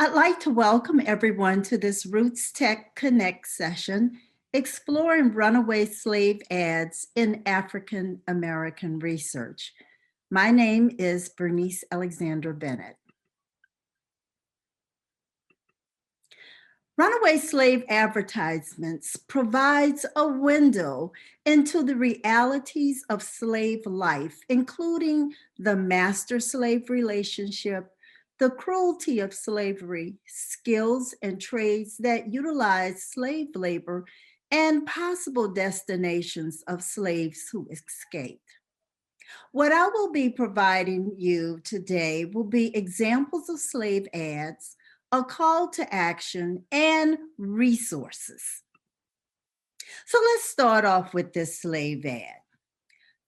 I'd like to welcome everyone to this RootsTech Connect session, exploring runaway slave ads in African American research. My name is Bernice Alexander Bennett. Runaway slave advertisements provides a window into the realities of slave life, including the master-slave relationship, the cruelty of slavery, skills and trades that utilize slave labor, and possible destinations of slaves who escaped. What I will be providing you today will be examples of slave ads, a call to action, and resources. So let's start off with this slave ad.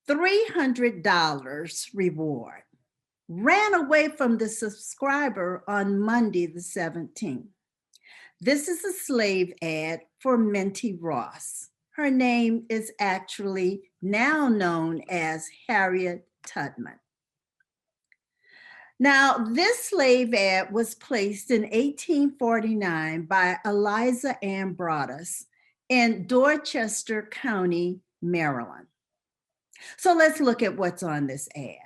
$300 reward. Ran away from the subscriber on Monday the 17th. This is a slave ad for Minty Ross. Her name is actually now known as Harriet Tubman. Now, this slave ad was placed in 1849 by Eliza Ann Broadus in Dorchester County, Maryland. So let's look at what's on this ad.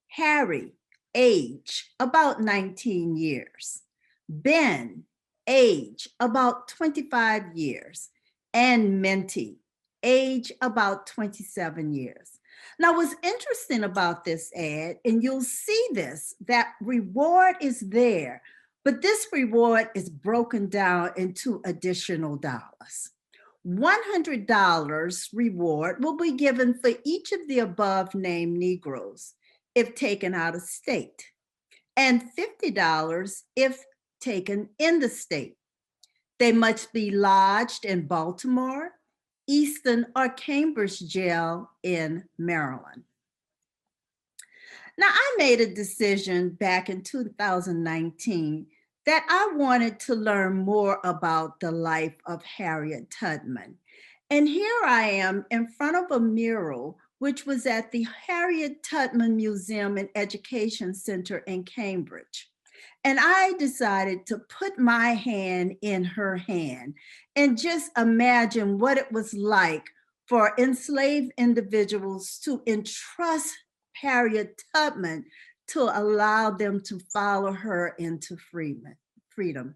Harry, age about 19 years. Ben, age about 25 years. And Minty, age about 27 years. Now, what's interesting about this ad, and you'll see this, that reward is there, but this reward is broken down into additional dollars. $100 reward will be given for each of the above named Negroes if taken out of state, and $50 if taken in the state. They must be lodged in Baltimore, Easton, or Cambridge jail in Maryland. Now, I made a decision back in 2019 that I wanted to learn more about the life of Harriet Tubman. And here I am in front of a mural, which was at the Harriet Tubman Museum and Education Center in Cambridge. And I decided to put my hand in her hand and just imagine what it was like for enslaved individuals to entrust Harriet Tubman to allow them to follow her into freedom.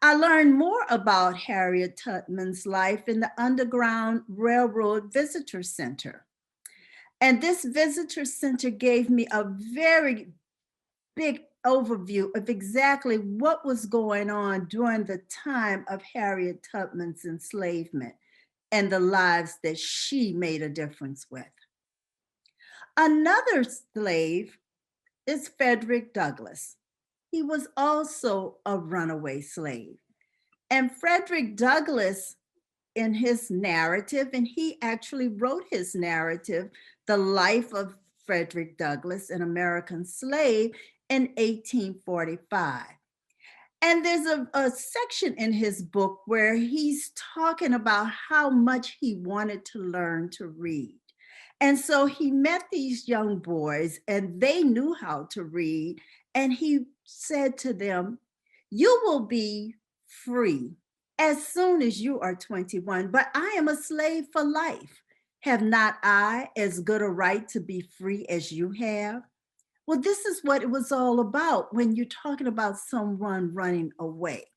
I learned more about Harriet Tubman's life in the Underground Railroad Visitor Center. And this visitor center gave me a very big overview of exactly what was going on during the time of Harriet Tubman's enslavement and the lives that she made a difference with. Another slave is Frederick Douglass. He was also a runaway slave. And Frederick Douglass, in his narrative, and he actually wrote his narrative, The Life of Frederick Douglass, an American Slave, in 1845. And there's a section in his book where he's talking about how much he wanted to learn to read. And so he met these young boys and they knew how to read. And he said to them, "You will be free as soon as you are 21, but I am a slave for life. Have not I as good a right to be free as you have?" Well, this is what it was all about when you're talking about someone running away.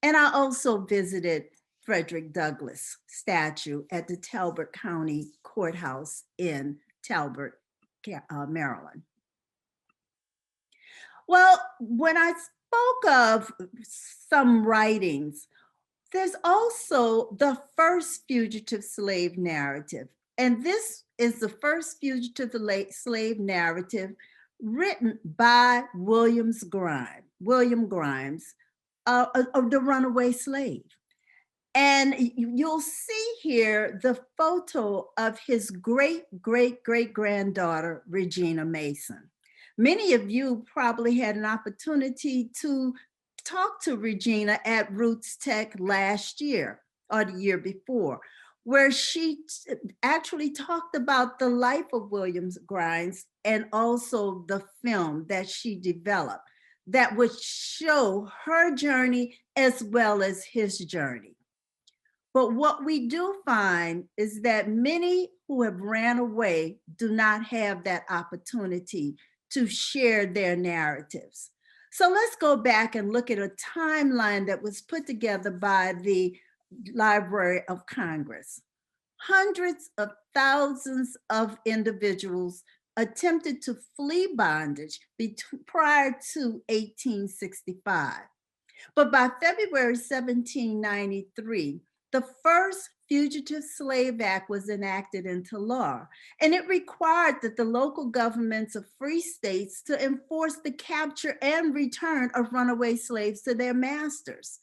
And I also visited Frederick Douglass statue at the Talbot County Courthouse in Talbot, Maryland. Well, when I spoke of some writings, there's also the first fugitive slave narrative. And this is the first fugitive slave narrative written by William Grimes, of the runaway slave. And you'll see here the photo of his great-great-great-granddaughter, Regina Mason. Many of you probably had an opportunity to talk to Regina at RootsTech last year or the year before, where she actually talked about the life of William Grimes and also the film that she developed, that would show her journey as well as his journey. But what we do find is that many who have ran away do not have that opportunity to share their narratives. So let's go back and look at a timeline that was put together by the Library of Congress. Hundreds of thousands of individuals attempted to flee bondage prior to 1865. But by February 1793, the first Fugitive Slave Act was enacted into law, and it required that the local governments of free states to enforce the capture and return of runaway slaves to their masters.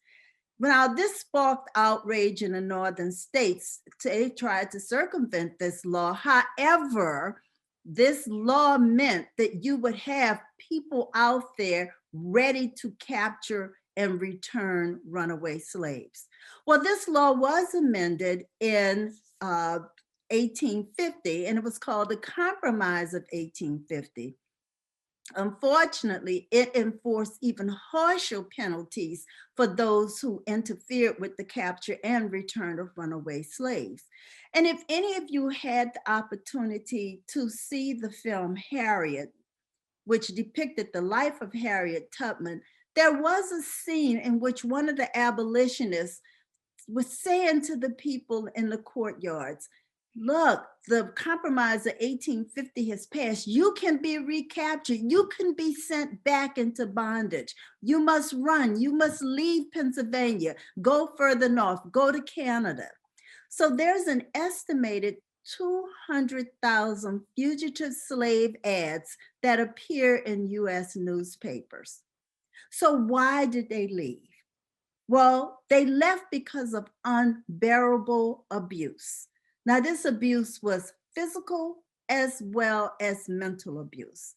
Now, this sparked outrage in the northern states. They tried to circumvent this law. However, this law meant that you would have people out there ready to capture and return runaway slaves. Well, this law was amended in 1850, and it was called the Compromise of 1850. Unfortunately, it enforced even harsher penalties for those who interfered with the capture and return of runaway slaves. And if any of you had the opportunity to see the film Harriet, which depicted the life of Harriet Tubman, there was a scene in which one of the abolitionists was saying to the people in the courtyards, look, the Compromise of 1850 has passed. You can be recaptured. You can be sent back into bondage. You must run. You must leave Pennsylvania, go further north, go to Canada. So there's an estimated 200,000 fugitive slave ads that appear in US newspapers. So why did they leave? Well, they left because of unbearable abuse. Now, this abuse was physical as well as mental abuse.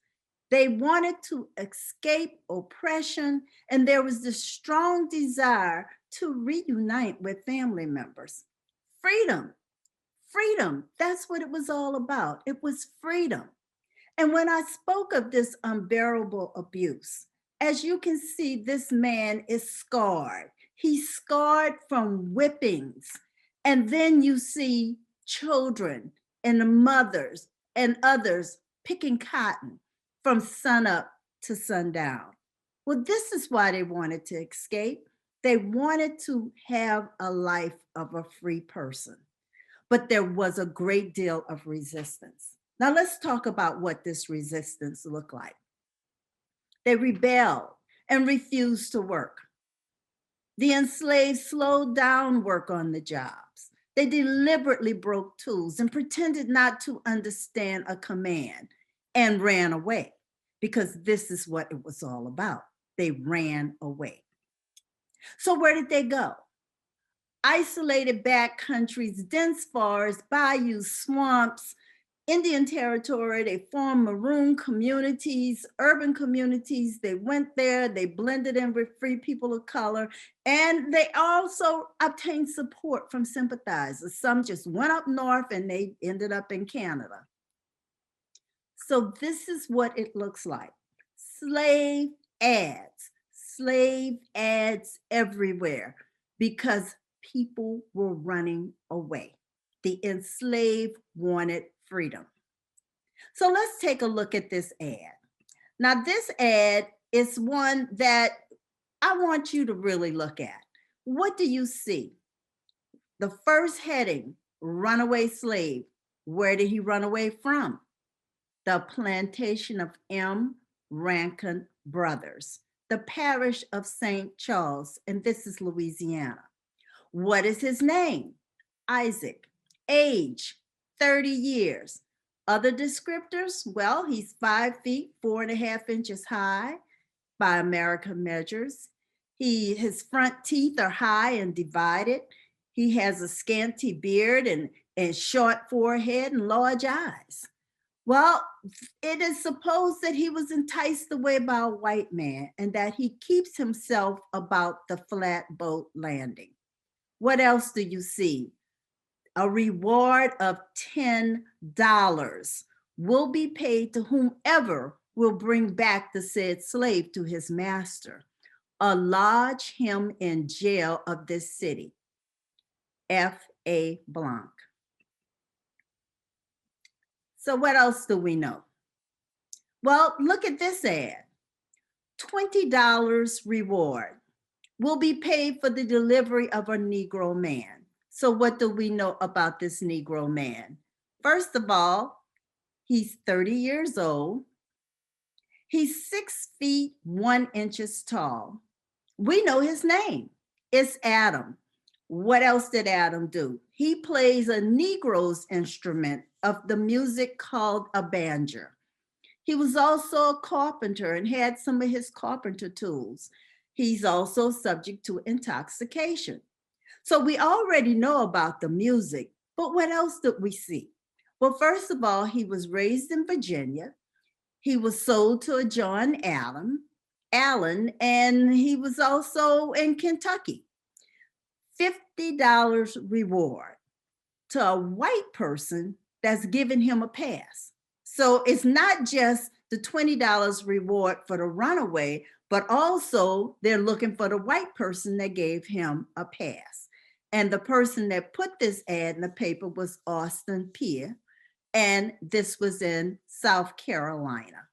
They wanted to escape oppression, and there was this strong desire to reunite with family members. Freedom, freedom, that's what it was all about. It was freedom. And when I spoke of this unbearable abuse, as you can see, this man is scarred. He's scarred from whippings. And then you see children and the mothers and others picking cotton from sunup to sundown. Well, this is why they wanted to escape. They wanted to have a life of a free person. But there was a great deal of resistance. Now let's talk about what this resistance looked like. They rebelled and refused to work. The enslaved slowed down work on the jobs. They deliberately broke tools and pretended not to understand a command and ran away, because this is what it was all about. They ran away. So where did they go? Isolated back countries, dense forests, bayous, swamps, Indian territory. They formed maroon communities, urban communities. They went there, they blended in with free people of color, and they also obtained support from sympathizers. Some just went up north and they ended up in Canada. So this is what it looks like. Slave ads everywhere, because people were running away. The enslaved wanted freedom. So let's take a look at this ad. Now, this ad is one that I want you to really look at. What do you see? The first heading, runaway slave. Where did he run away from? The plantation of M. Rankin Brothers, the parish of St. Charles, and this is Louisiana. What is his name? Isaac. Age, 30 years. Other descriptors, well, he's 5 feet, 4.5 inches high by American measures. His front teeth are high and divided. He has a scanty beard and short forehead and large eyes. Well, it is supposed that he was enticed away by a white man and that he keeps himself about the flatboat landing. What else do you see? A reward of $10 will be paid to whomever will bring back the said slave to his master, or lodge him in jail of this city. F.A. Blanc. So what else do we know? Well, look at this ad. $20 reward will be paid for the delivery of a Negro man. So what do we know about this Negro man? First of all, he's 30 years old. He's 6 feet 1 inches tall. We know his name. It's Adam. What else did Adam do? He plays a Negro's instrument of the music called a banjo. He was also a carpenter and had some of his carpenter tools. He's also subject to intoxication. So we already know about the music, but what else did we see? Well, first of all, he was raised in Virginia. He was sold to a John Allen, and he was also in Kentucky. $50 reward to a white person that's giving him a pass. So it's not just the $20 reward for the runaway, but also they're looking for the white person that gave him a pass. And the person that put this ad in the paper was Austin Peay, and this was in South Carolina.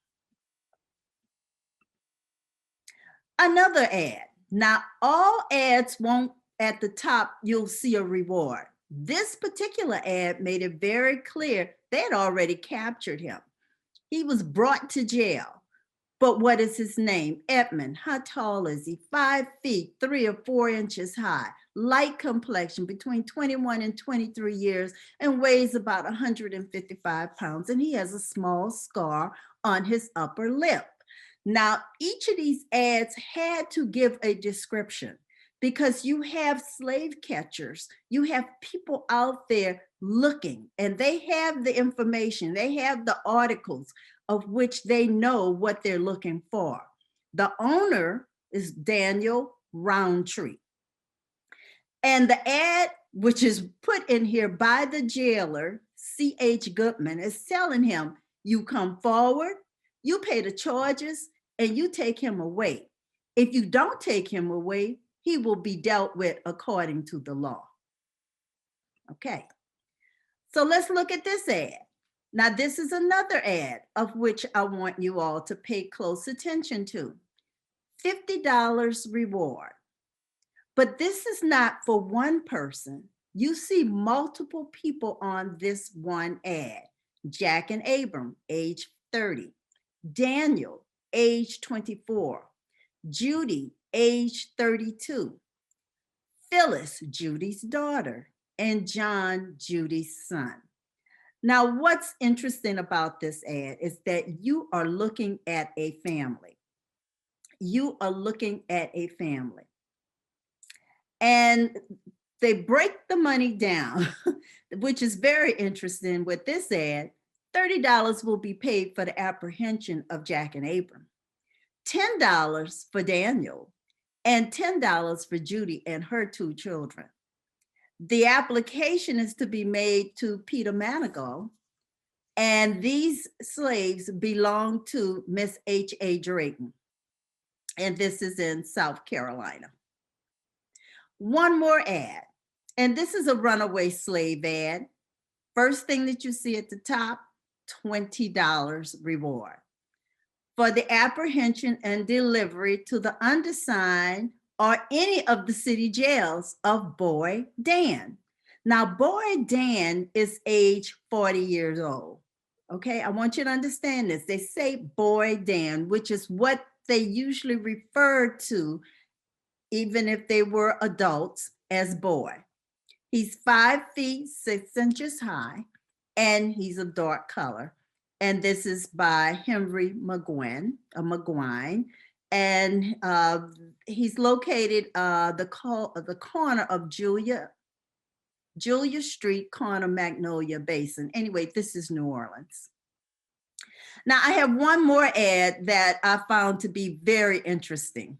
Another ad. Now, all ads won't, at the top, you'll see a reward. This particular ad made it very clear they had already captured him. He was brought to jail. But what is his name? Edmund. How tall is he? 5 feet, 3 or 4 inches high, light complexion, between 21 and 23 years, and weighs about 155 pounds. And he has a small scar on his upper lip. Now, each of these ads had to give a description, because you have slave catchers, you have people out there looking, and they have the information, they have the articles of which they know what they're looking for. The owner is Daniel Roundtree. And the ad, which is put in here by the jailer, C.H. Goodman, is telling him, you come forward, you pay the charges, and you take him away. If you don't take him away, he will be dealt with according to the law. Okay, so let's look at this ad. Now, this is another ad of which I want you all to pay close attention to. $50 reward. But this is not for one person. You see multiple people on this one ad. Jack and Abram, age 30. Daniel, age 24. Judy, age 32. Phyllis, Judy's daughter, and John, Judy's son. Now, what's interesting about this ad is that you are looking at a family. You are looking at a family. And they break the money down, which is very interesting with this ad. $30 will be paid for the apprehension of Jack and Abram, $10 for Daniel, and $10 for Judy and her 2 children. The application is to be made to Peter Manigault, and these slaves belong to Miss H.A. Drayton, and this is in South Carolina. One more ad, and this is a runaway slave ad. First thing that you see at the top, $20 reward for the apprehension and delivery to the undersigned or any of the city jails of Boy Dan. Now, Boy Dan is age 40 years old. Okay, I want you to understand this. They say Boy Dan, which is what they usually refer to, even if they were adults, as boy. He's 5 feet 6 inches high, and he's a dark color. And this is by Henry McGuine, and he's located the corner of Julia Street, corner Magnolia Basin. Anyway, this is New Orleans. Now, I have one more ad that I found to be very interesting.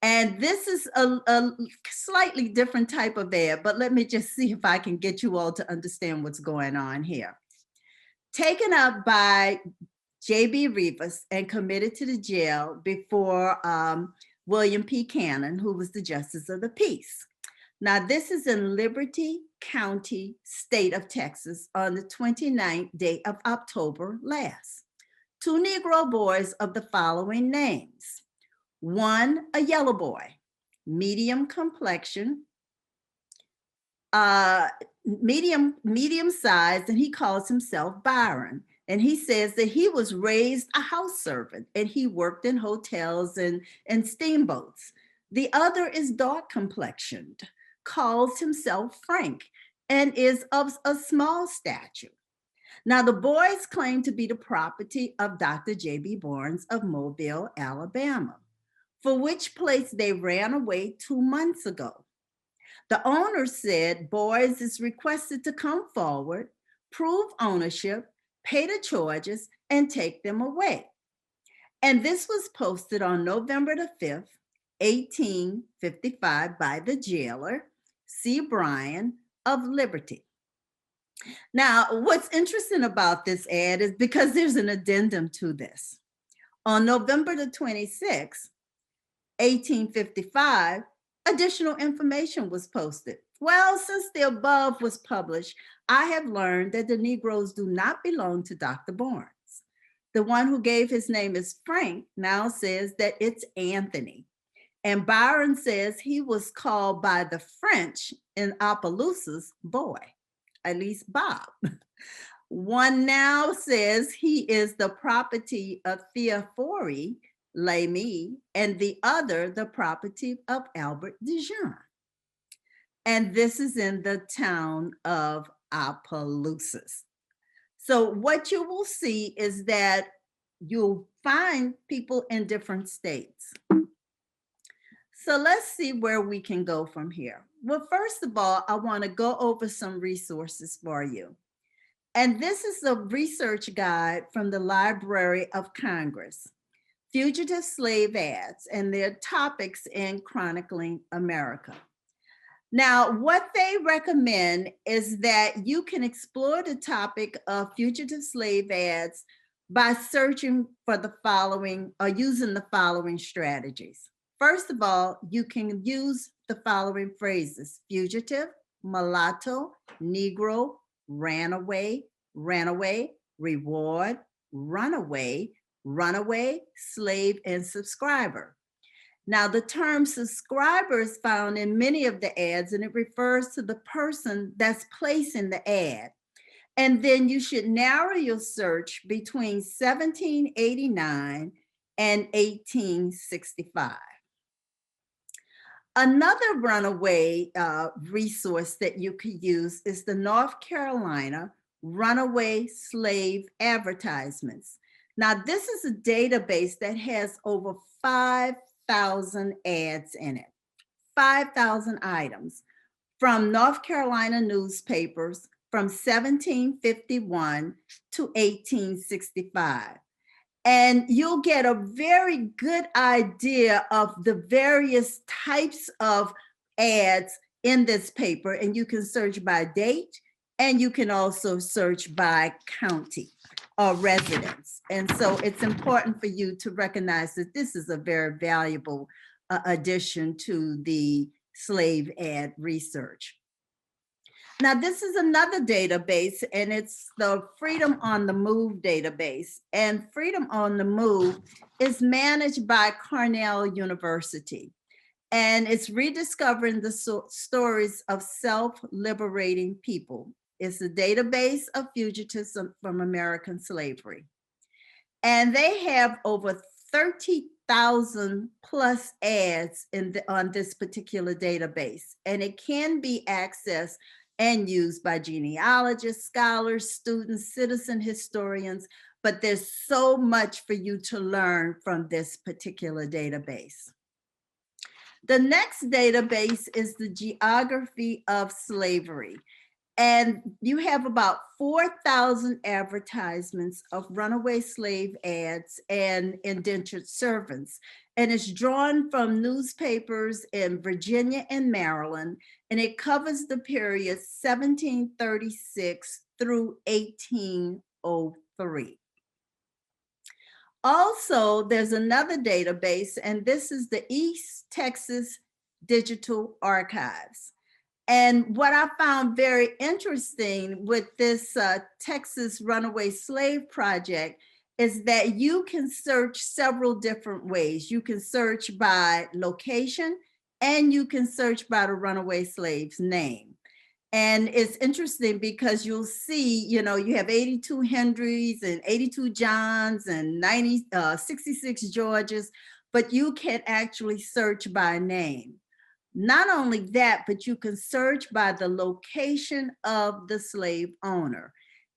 And this is a slightly different type of ad, but let me just see if I can get you all to understand what's going on here. Taken up by J.B. Rivas, and committed to the jail before William P. Cannon, who was the Justice of the Peace. Now, this is in Liberty County, state of Texas, on the 29th day of October last. 2 Negro boys of the following names. 1, a yellow boy, medium complexion, medium size, and he calls himself Byron. And he says that he was raised a house servant and he worked in hotels and steamboats. The other is dark complexioned, calls himself Frank, and is of a small stature. Now, the boys claim to be the property of Dr. J.B. Barnes of Mobile, Alabama, for which place they ran away 2 months ago. The owner said Boys is requested to come forward, prove ownership, pay the charges, and take them away. And this was posted on November the 5th, 1855 by the jailer, C. Bryan of Liberty. Now, what's interesting about this ad is because there's an addendum to this. On November the 26th, 1855, additional information was posted. Well, since the above was published, I have learned that the Negroes do not belong to Dr. Barnes. The one who gave his name as Frank now says that it's Anthony. And Byron says he was called by the French in Opelousas boy, at least Bob. One now says he is the property of Theophore Lamy, and the other the property of Albert Dijon. And this is in the town of Opelousas. So what you will see is that you'll find people in different states. So let's see where we can go from here. Well, first of all, I want to go over some resources for you. And this is a research guide from the Library of Congress. Fugitive slave ads and their topics in chronicling America. Now, what they recommend is that you can explore the topic of fugitive slave ads by searching for the following or using the following strategies. First of all, you can use the following phrases: fugitive, mulatto, Negro, runaway, reward, runaway, slave, and subscriber. Now, the term subscriber is found in many of the ads, and it refers to the person that's placing the ad. And then you should narrow your search between 1789 and 1865. Another runaway resource that you could use is the North Carolina Runaway Slave Advertisements. Now, this is a database that has over 5,000 ads in it, 5,000 items from North Carolina newspapers from 1751 to 1865. And you'll get a very good idea of the various types of ads in this paper. And you can search by date, and you can also search by county or residence. And so it's important for you to recognize that this is a very valuable addition to the slave ad research. Now, this is another database, and it's the Freedom on the Move database. And Freedom on the Move is managed by Cornell University. And it's rediscovering the stories of self-liberating people. It's a database of fugitives from American slavery. And they have over 30,000 plus ads on this particular database. And it can be accessed and used by genealogists, scholars, students, citizen historians, but there's so much for you to learn from this particular database. The next database is the Geography of Slavery. And you have about 4,000 advertisements of runaway slave ads and indentured servants. And it's drawn from newspapers in Virginia and Maryland, and it covers the period 1736 through 1803. Also, there's another database, and this is the East Texas Digital Archives. And what I found very interesting with this Texas Runaway Slave Project is that you can search several different ways. You can search by location, and you can search by the runaway slave's name. And it's interesting because you'll see, you know, you have 82 Henrys and 82 Johns and 66 Georges, but you can actually search by name. Not only that, but you can search by the location of the slave owner.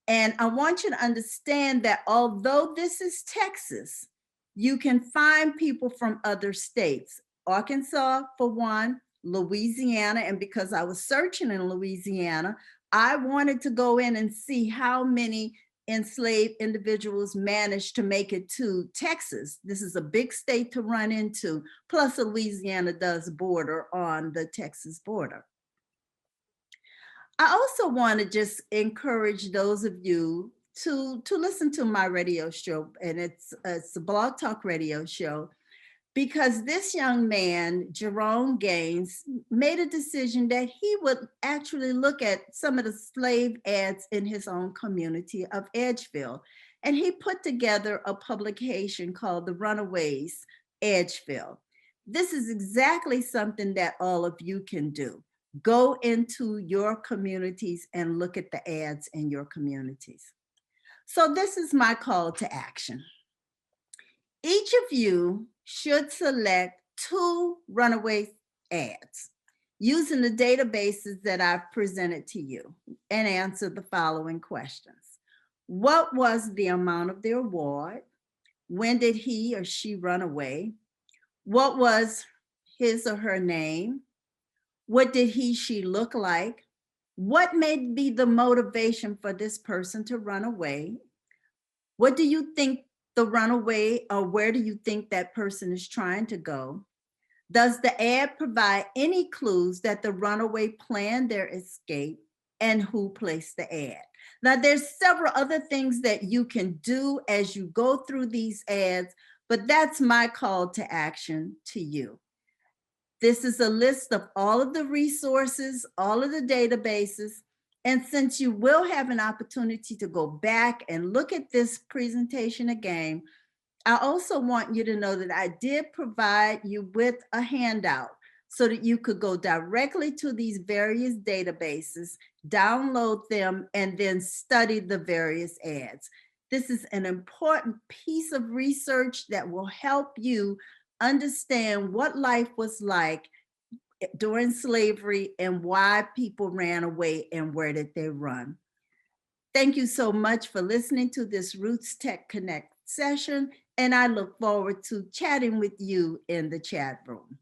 And I want you to understand that although this is Texas, you can find people from other states. Arkansas, for one, Louisiana, and because I was searching in Louisiana, I wanted to go in and see how many enslaved individuals managed to make it to Texas. This is a big state to run into, plus Louisiana does border on the Texas border. I also want to just encourage those of you to listen to my radio show, and it's a Blog Talk radio show, because this young man, Jerome Gaines, made a decision that he would actually look at some of the slave ads in his own community of Edgeville. And he put together a publication called The Runaways, Edgeville. This is exactly something that all of you can do. Go into your communities and look at the ads in your communities. So this is my call to action. Each of you should select 2 runaway ads using the databases that I've presented to you and answer the following questions. What was the amount of the award? When did he or she run away? What was his or her name? What did he, she look like? What may be the motivation for this person to run away? What do you think the runaway, or where do you think that person is trying to go? Does the ad provide any clues that the runaway planned their escape, and who placed the ad? Now, there's several other things that you can do as you go through these ads, but that's my call to action to you. This is a list of all of the resources, all of the databases. And since you will have an opportunity to go back and look at this presentation again, I also want you to know that I did provide you with a handout so that you could go directly to these various databases, download them, and then study the various ads. This is an important piece of research that will help you understand what life was like during slavery and why people ran away and where did they run. Thank you so much for listening to this RootsTech Connect session, and I look forward to chatting with you in the chat room.